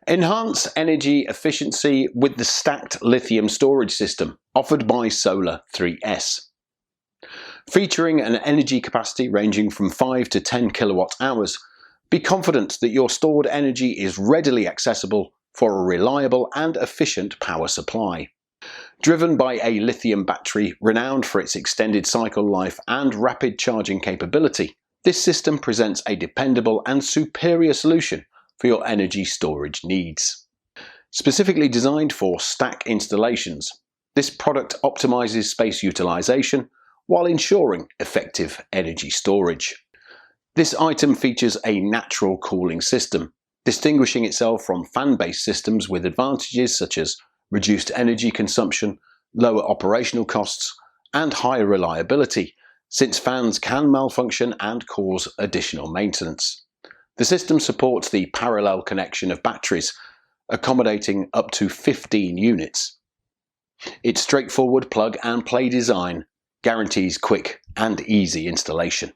Enhance energy efficiency with the stacked lithium storage system offered by Solar 3S. Featuring an energy capacity ranging from 5 to 10 kilowatt hours, be confident that your stored energy is readily accessible for a reliable and efficient power supply. Driven by a lithium battery renowned for its extended cycle life and rapid charging capability, this system presents a dependable and superior solution for your energy storage needs. Specifically designed for stack installations, this product optimizes space utilization while ensuring effective energy storage. This item features a natural cooling system, distinguishing itself from fan-based systems with advantages such as reduced energy consumption, lower operational costs, and higher reliability, since fans can malfunction and cause additional maintenance. The system supports the parallel connection of batteries, accommodating up to 15 units. Its straightforward plug-and-play design guarantees quick and easy installation.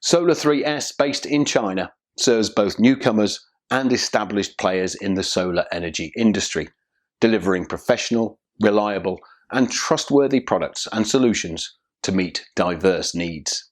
Solar 3S, based in China, serves both newcomers and established players in the solar energy industry, delivering professional, reliable, and trustworthy products and solutions to meet diverse needs.